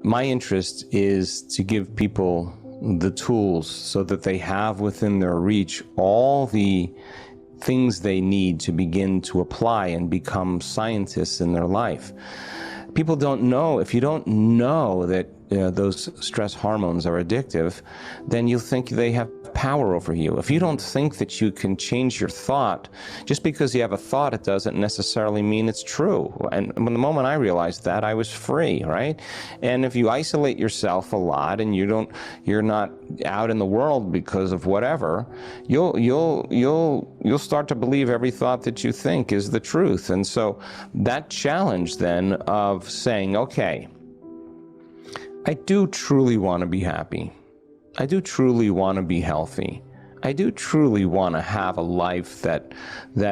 my interest is to give people the tools so that they have within their reach all the things they need to begin to apply and become scientists in their life. People don't know, if you don't know that those stress hormones are addictive, then you'll think they have power over you. If you don't think that you can change your thought, just because you have a thought, it doesn't necessarily mean it's true. And when the moment I realized that, I was free, right? And if you isolate yourself a lot and you're not out in the world because of whatever, you'll start to believe every thought that you think is the truth. And so that challenge then of saying, okay, I do truly want to be happy. I do truly want to be healthy. I do truly want to have a life that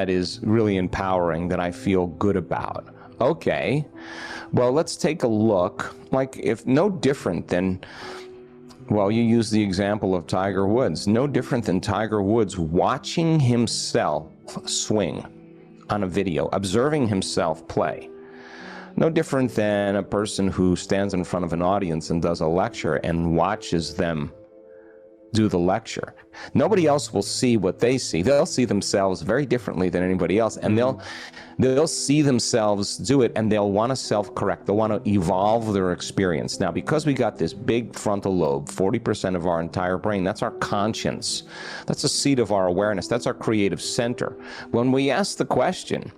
is really empowering, that I feel good about. Okay, well, let's take a look, like if no different than, well, you use the example of Tiger Woods, no different than Tiger Woods watching himself swing on a video, observing himself play. No different than a person who stands in front of an audience and does a lecture and watches them do the lecture. Nobody else will see what they see. They'll see themselves very differently than anybody else, and they'll see themselves do it, and they'll want to self-correct. They'll want to evolve their experience. Now, because we got this big frontal lobe, 40% of our entire brain, that's our conscience. That's the seat of our awareness. That's our creative center. When we ask the question,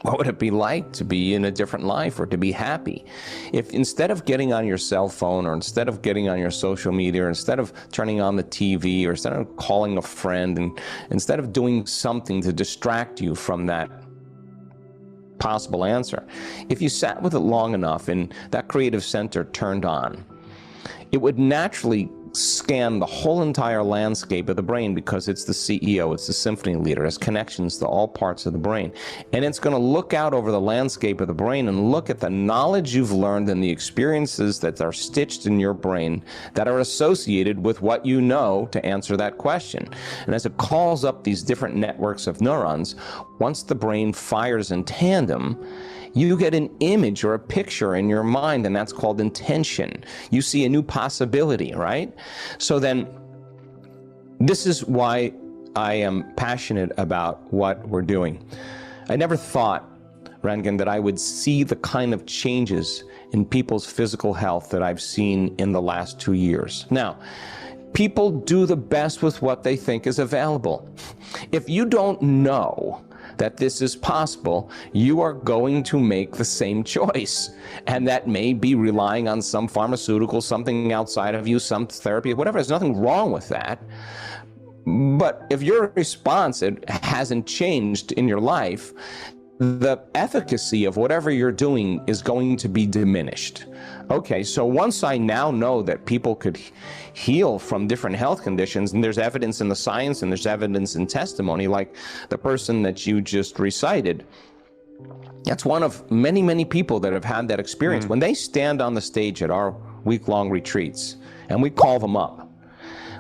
what would it be like to be in a different life or to be happy? If instead of getting on your cell phone, or instead of getting on your social media, or instead of turning on the TV, or instead of calling a friend, and instead of doing something to distract you from that possible answer, if you sat with it long enough and that creative center turned on, it would naturally scan the whole entire landscape of the brain, because it's the CEO, it's the symphony leader, it has connections to all parts of the brain. And it's going to look out over the landscape of the brain and look at the knowledge you've learned and the experiences that are stitched in your brain that are associated with what you know to answer that question. And as it calls up these different networks of neurons, once the brain fires in tandem, you get an image or a picture in your mind, and that's called intention. You see a new possibility, right? So then, this is why I am passionate about what we're doing. I never thought, Rangan, that I would see the kind of changes in people's physical health that I've seen in the last 2 years. Now, people do the best with what they think is available. If you don't know that this is possible, you are going to make the same choice. And that may be relying on some pharmaceutical, something outside of you, some therapy, whatever. There's nothing wrong with that. But if your response hasn't changed in your life, the efficacy of whatever you're doing is going to be diminished. Okay, so once I now know that people could heal from different health conditions, and there's evidence in the science and there's evidence in testimony, like the person that you just recited, that's one of many, many people that have had that experience. When they stand on the stage at our week-long retreats, and we call them up.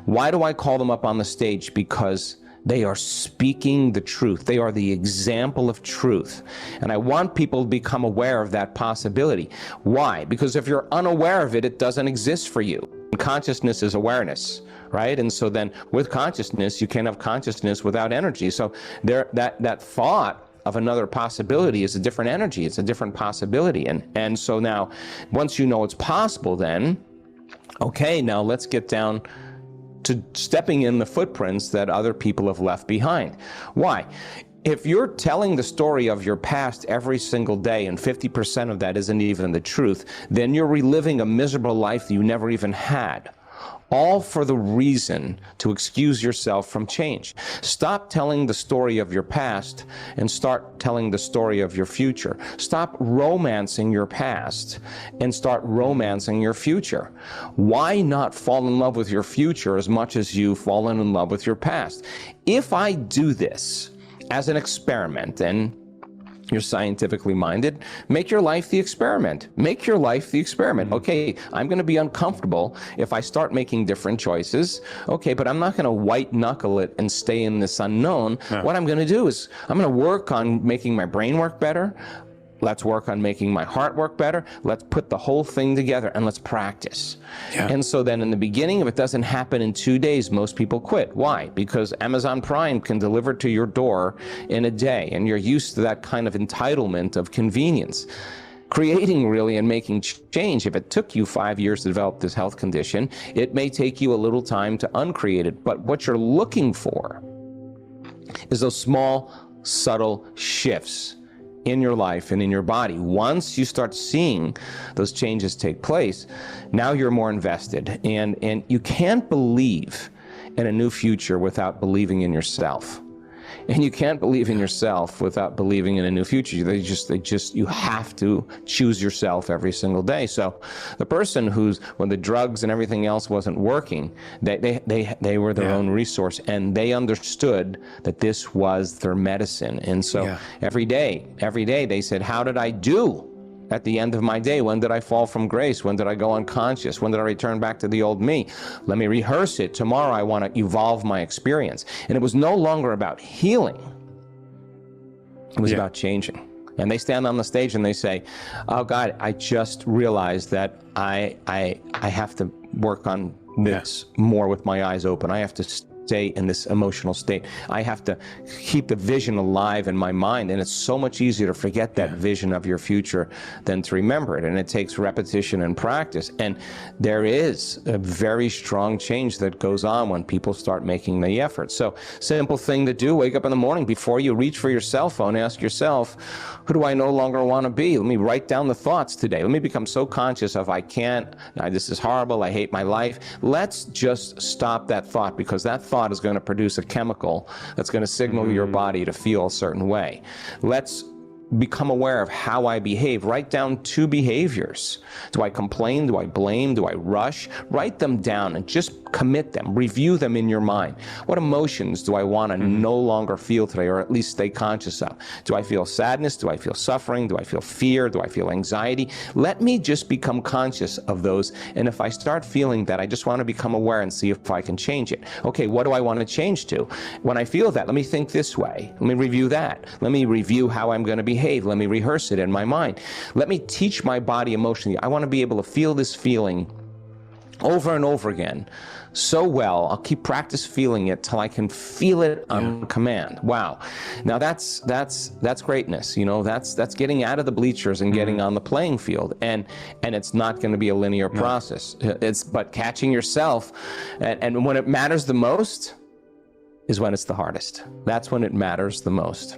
Why do I call them up on the stage? Because they are speaking the truth. They are the example of truth. And I want people to become aware of that possibility. Why? Because if you're unaware of it, it doesn't exist for you. Consciousness is awareness, right? And so then with consciousness, you can't have consciousness without energy. So that thought of another possibility is a different energy. It's a different possibility. And so now, once you know it's possible, then, okay, now let's get down to stepping in the footprints that other people have left behind. Why? If you're telling the story of your past every single day and 50% of that isn't even the truth, then you're reliving a miserable life that you never even had. All for the reason to excuse yourself from change. Stop telling the story of your past and start telling the story of your future. Stop romancing your past and start romancing your future. Why not fall in love with your future as much as you've fallen in love with your past? If I do this as an experiment, and you're scientifically minded, make your life the experiment. Make your life the experiment. Okay, I'm going to be uncomfortable if I start making different choices. Okay, but I'm not going to white knuckle it and stay in this unknown. What I'm going to do is I'm going to work on making my brain work better. Let's work on making my heart work better. Let's put the whole thing together and let's practice. Yeah. And so then in the beginning, if it doesn't happen in 2 days, most people quit. Why? Because Amazon Prime can deliver to your door in a day, and you're used to that kind of entitlement of convenience. Creating really and making change, if it took you 5 years to develop this health condition, it may take you a little time to uncreate it. But what you're looking for is those small, subtle shifts in your life and in your body. Once you start seeing those changes take place, now you're more invested. And you can't believe in a new future without believing in yourself. And you can't believe in yourself without believing in a new future. You have to choose yourself every single day. So the person when the drugs and everything else wasn't working, they were their own resource, and they understood that this was their medicine. And so every day they said, how did I do at the end of my day? When did I fall from grace? When did I go unconscious? When did I return back to the old me? Let me rehearse it. Tomorrow I want to evolve my experience. And it was no longer about healing. It was about changing. And they stand on the stage and they say, oh God, I just realized that I have to work on this more with my eyes open. I have to stay in this emotional state. I have to keep the vision alive in my mind, and it's so much easier to forget that vision of your future than to remember it, and it takes repetition and practice. And there is a very strong change that goes on when people start making the effort. So simple thing to do, wake up in the morning, before you reach for your cell phone, ask yourself, who do I no longer want to be? Let me write down the thoughts today. Let me become so conscious of this is horrible, I hate my life. Let's just stop that thought, because that thought is going to produce a chemical that's going to signal your body to feel a certain way. Let's become aware of how I behave. Write down 2 behaviors. Do I complain? Do I blame? Do I rush? Write them down and just commit them. Review them in your mind. What emotions do I want to no longer feel today, or at least stay conscious of? Do I feel sadness? Do I feel suffering? Do I feel fear? Do I feel anxiety? Let me just become conscious of those. And if I start feeling that, I just want to become aware and see if I can change it. Okay, what do I want to change to? When I feel that, let me think this way. Let me review that. Let me review how I'm going to behave. Let me rehearse it in my mind. Let me teach my body emotionally. I want to be able to feel this feeling over and over again so well. I'll keep practice feeling it till I can feel it on command. Wow. Now that's greatness. You know, that's getting out of the bleachers and getting on the playing field. And it's not going to be a linear process. But catching yourself, and when it matters the most is when it's the hardest. That's when it matters the most.